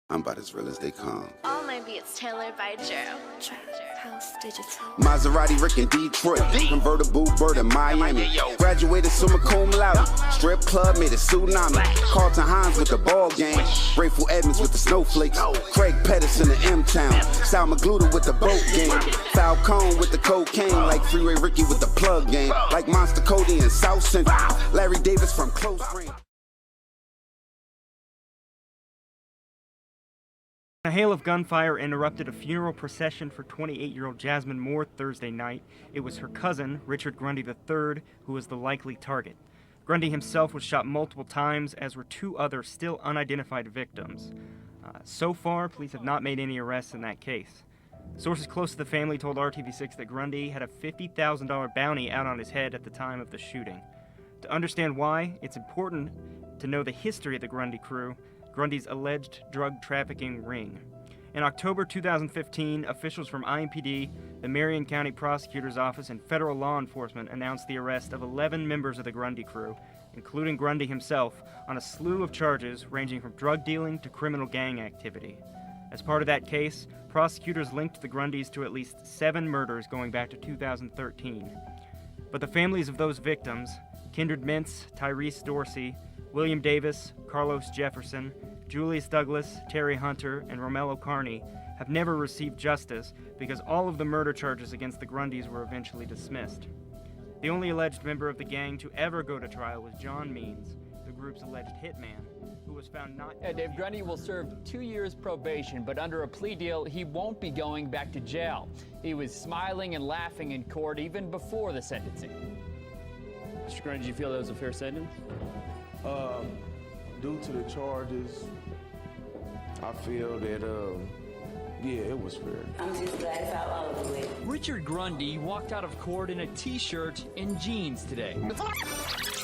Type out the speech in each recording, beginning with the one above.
I'm about as real as they come. All my beats tailored by Joe. House Digital. Maserati Rick in Detroit, convertible bird in Miami. Graduated summa cum laude, strip club made a tsunami. Carlton Hines with the ball game, Grateful Edmonds with the snowflakes, Craig Pettis in the M-Town, Sal Magluta with the boat game, Falcone with the cocaine, like Freeway Ricky with the plug game, like Monster Cody in South Central, Larry Davis from close range. A hail of gunfire interrupted a funeral procession for 28-year-old Jasmine Moore Thursday night. It was her cousin, Richard Grundy III, who was the likely target. Grundy himself was shot multiple times, as were two other still unidentified victims. So far, police have not made any arrests in that case. Sources close to the family told RTV6 that Grundy had a $50,000 bounty out on his head at the time of the shooting. To understand why, it's important to know the history of the Grundy crew, Grundy's alleged drug trafficking ring. In October 2015, officials from IMPD, the Marion County Prosecutor's Office, and federal law enforcement announced the arrest of 11 members of the Grundy crew, including Grundy himself, on a slew of charges ranging from drug dealing to criminal gang activity. As part of that case, prosecutors linked the Grundys to at least 7 murders going back to 2013. But the families of those victims, Kindred Mintz, Tyrese Dorsey, William Davis, Carlos Jefferson, Julius Douglas, Terry Hunter, and Romello Carney have never received justice because all of the murder charges against the Grundys were eventually dismissed. The only alleged member of the gang to ever go to trial was John Means, the group's alleged hitman, who was found not guilty. Dave Grundy will serve 2 years probation, but under a plea deal, he won't be going back to jail. He was smiling and laughing in court even before the sentencing. Mr. Grundy, do you feel that was a fair sentence? Due to the charges, I feel that, yeah, it was fair. I'm just glad it's out all the way. Richard Grundy walked out of court in a t-shirt and jeans today.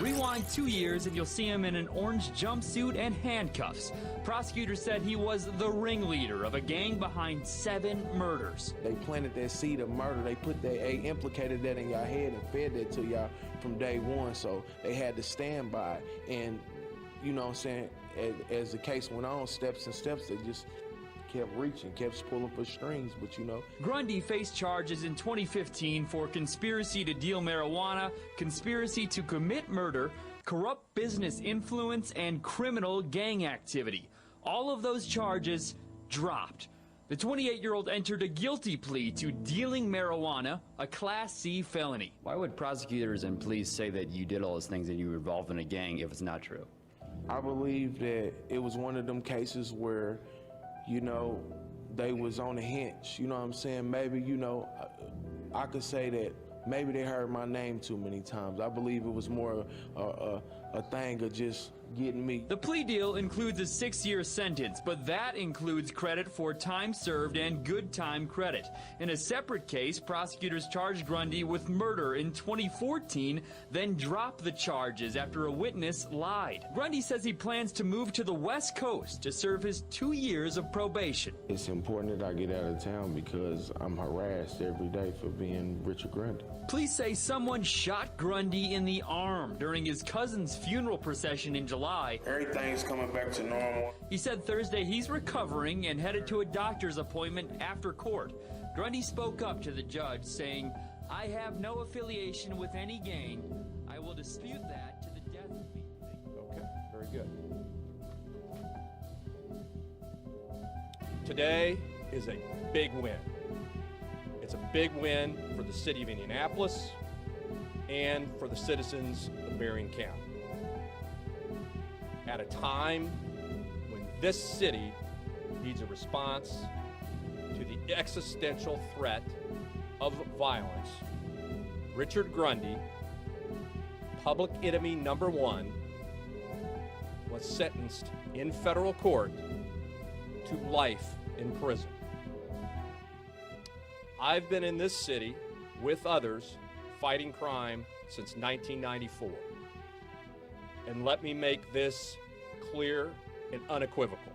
Rewind 2 years and you'll see him in an orange jumpsuit and handcuffs. Prosecutors said he was the ringleader of a gang behind 7 murders. They planted that seed of murder. They implicated that in y'all head and fed that to y'all from day one, so they had to stand by it. And, you know what I'm saying, as the case went on, steps and steps, they just kept reaching, kept pulling for strings, but you know. Grundy faced charges in 2015 for conspiracy to deal marijuana, conspiracy to commit murder, corrupt business influence, and criminal gang activity. All of those charges dropped. The 28-year-old entered a guilty plea to dealing marijuana, a Class C felony. Why would prosecutors and police say that you did all those things and you were involved in a gang if it's not true? I believe that it was one of them cases where, you know, they was on a hinge. You know what I'm saying? Maybe, you know, I could say that maybe they heard my name too many times. I believe it was more a thing of just getting me. The plea deal includes a 6-year sentence, but that includes credit for time served and good time credit. In a separate case, prosecutors charged Grundy with murder in 2014, then dropped the charges after a witness lied. Grundy says he plans to move to the West Coast to serve his 2 years of probation. It's important that I get out of town because I'm harassed every day for being Richard Grundy. Police say someone shot Grundy in the arm during his cousin's funeral procession in July. Everything's coming back to normal. He said Thursday he's recovering and headed to a doctor's appointment after court. Grundy spoke up to the judge, saying, "I have no affiliation with any gang. I will dispute that to the death of me." Okay, very good. Today is a big win. It's a big win for the city of Indianapolis and for the citizens of Marion County. At a time when this city needs a response to the existential threat of violence, Richard Grundy, public enemy number 1, was sentenced in federal court to life in prison. I've been in this city with others fighting crime since 1994. And let me make this clear and unequivocal.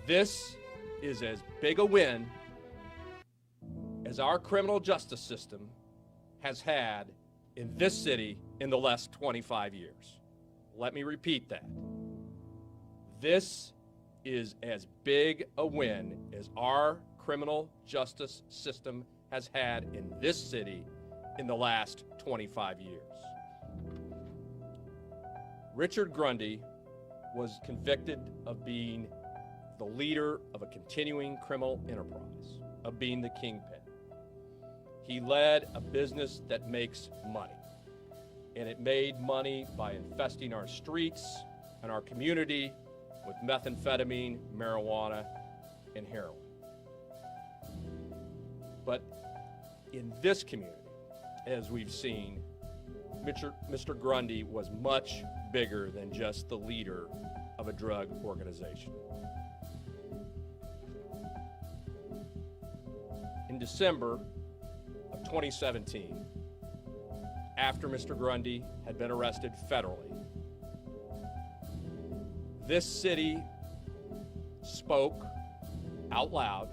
This is as big a win as our criminal justice system has had in this city in the last 25 years. Let me repeat that. This is as big a win as our criminal justice system has had in this city in the last 25 years. Richard Grundy was convicted of being the leader of a continuing criminal enterprise, of being the kingpin. He led a business that makes money, and it made money by infesting our streets and our community with methamphetamine, marijuana, and heroin. But in this community, as we've seen, Mr. Grundy was much bigger than just the leader of a drug organization. In December of 2017, after Mr. Grundy had been arrested federally, this city spoke out loud,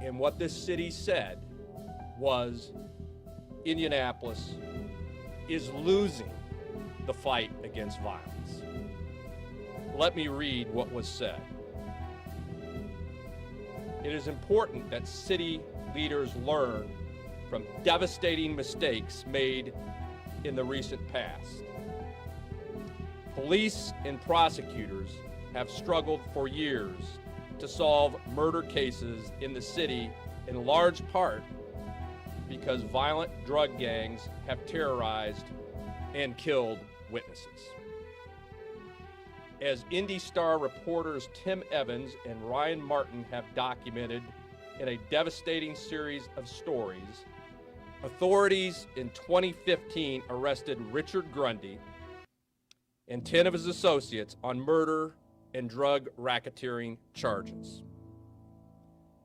and what this city said was Indianapolis is losing the fight against violence. Let me read what was said. It is important that city leaders learn from devastating mistakes made in the recent past. Police and prosecutors have struggled for years to solve murder cases in the city, in large part because violent drug gangs have terrorized and killed witnesses. As Indy Star reporters Tim Evans and Ryan Martin have documented in a devastating series of stories, authorities in 2015 arrested Richard Grundy and 10 of his associates on murder and drug racketeering charges.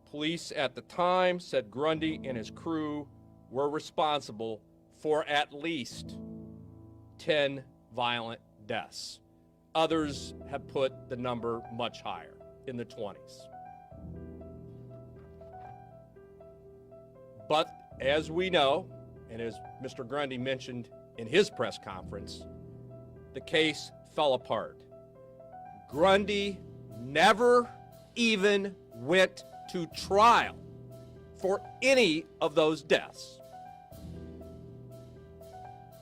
Police at the time said Grundy and his crew were responsible for at least 10 violent deaths. Others have put the number much higher, in the 20s. But as we know, and as Mr. Grundy mentioned in his press conference, the case fell apart. Grundy never even went to trial for any of those deaths.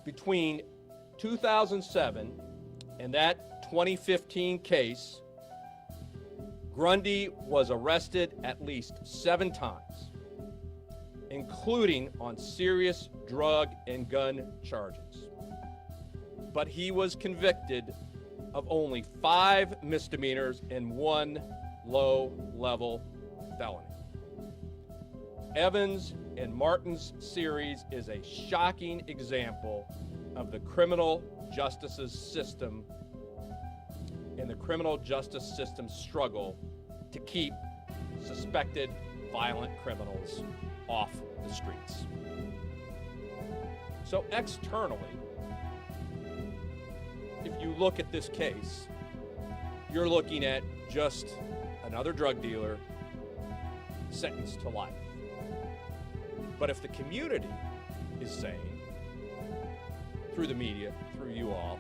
Between 2007 and that 2015 case, Grundy was arrested at least 7 times, including on serious drug and gun charges. But he was convicted of only 5 misdemeanors and 1 low-level felony. Evans and Martin's series is a shocking example of the criminal justice system and the criminal justice system's struggle to keep suspected violent criminals off the streets. So externally, if you look at this case, you're looking at just another drug dealer sentenced to life. But if the community is saying, through the media, through you all,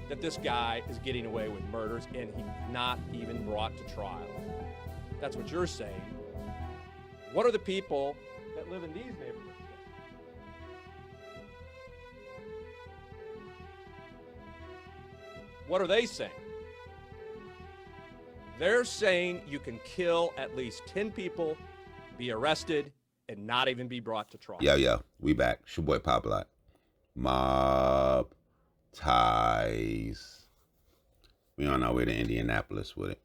that this guy is getting away with murders and he's not even brought to trial, that's what you're saying. What are the people that live in these neighborhoods saying? What are they saying? They're saying you can kill at least 10 people, be arrested, and not even be brought to trial. Yo, we back. It's your boy Popalot. Mobb ties. We on our way to Indianapolis with it.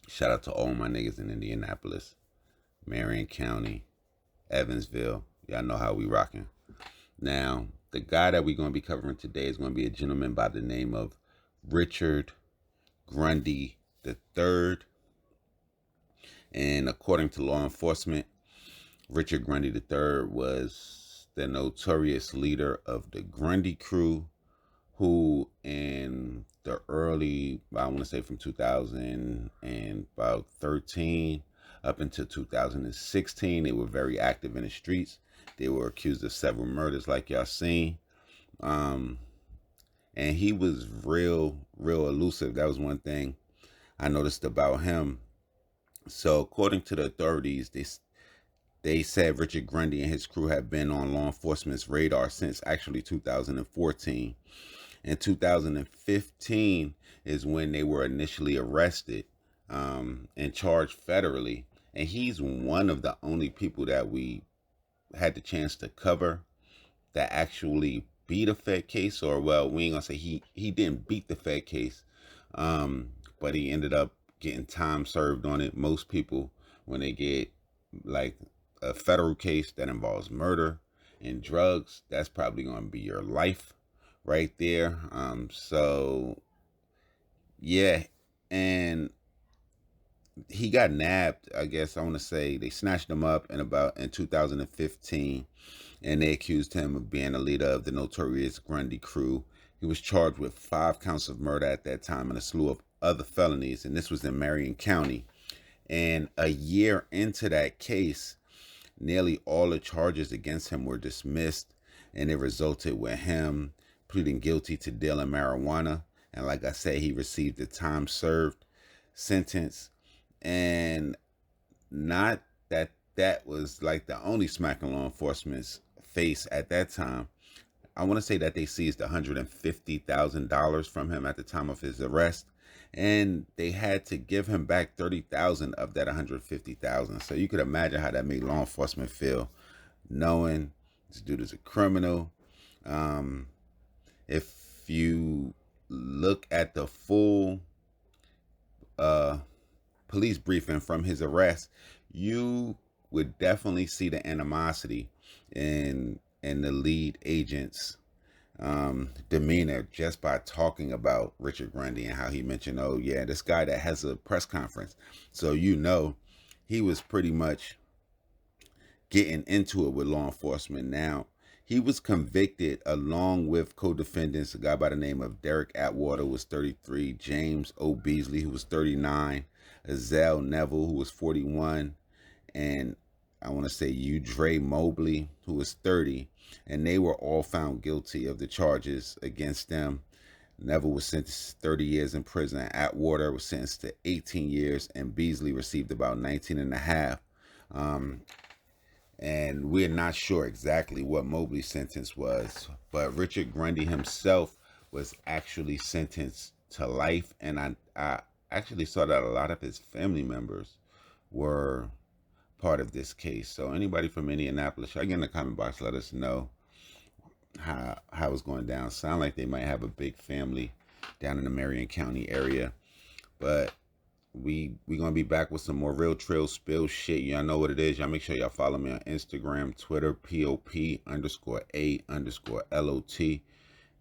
Shout out to all my niggas in Indianapolis, Marion County, Evansville. Y'all know how we rocking. Now, the guy that we're going to be covering today is going to be a gentleman by the name of Richard Grundy III. And according to law enforcement, Richard Grundy III was the notorious leader of the Grundy crew, who in the early, I want to say from 2013 up until 2016, they were very active in the streets. They were accused of several murders like y'all seen. And he was real elusive. That was one thing I noticed about him. So according to the authorities, they said Richard Grundy and his crew have been on law enforcement's radar since actually 2014. In 2015 is when they were initially arrested and charged federally. And he's one of the only people that we had the chance to cover that actually beat a Fed case. Or, well, we ain't gonna say he didn't beat the Fed case, but he ended up getting time served on it. Most people, when they get like a federal case that involves murder and drugs, that's probably going to be your life right there. So yeah, and he got nabbed. I guess I want to say they snatched him up in 2015, and they accused him of being a leader of the notorious Grundy crew. He was charged with 5 counts of murder at that time and a slew of other felonies, and this was in Marion County. And a year into that case, nearly all the charges against him were dismissed, and it resulted with him pleading guilty to dealing marijuana. And like I said, he received a time served sentence. And not that was like the only smack in law enforcement's face at that time. I want to say that they seized $150,000 from him at the time of his arrest, and they had to give him back $30,000 of that $150,000. So you could imagine how that made law enforcement feel, knowing this dude is a criminal. If you look at the full police briefing from his arrest, you would definitely see the animosity in the lead agent's demeanor just by talking about Richard Grundy and how he mentioned, oh yeah, this guy that has a press conference. So he was pretty much getting into it with law enforcement. Now, he was convicted along with co-defendants, a guy by the name of Derek Atwater, who was 33, James O. Beasley, who was 39, Azelle Neville, who was 41, and I want to say Udre Mobley, who was 30, and they were all found guilty of the charges against them. Neville was sentenced to 30 years in prison. Atwater was sentenced to 18 years, and Beasley received about 19 and a half. And we're not sure exactly what Mobley's sentence was, but Richard Grundy himself was actually sentenced to life, and I actually saw that a lot of his family members were part of this case. So anybody from Indianapolis, get in the comment box, let us know how it's going down. Sound like they might have a big family down in the Marion County area. But we gonna be back with some more real trail spill shit. Y'all know what it is. Y'all make sure y'all follow me on Instagram, Twitter, POP_A_LOT.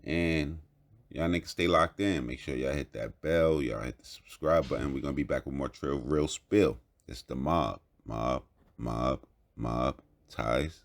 And y'all niggas stay locked in. Make sure y'all hit that bell. Y'all hit the subscribe button. We're gonna be back with more trail real spill. It's the Mobb. Mobb ties.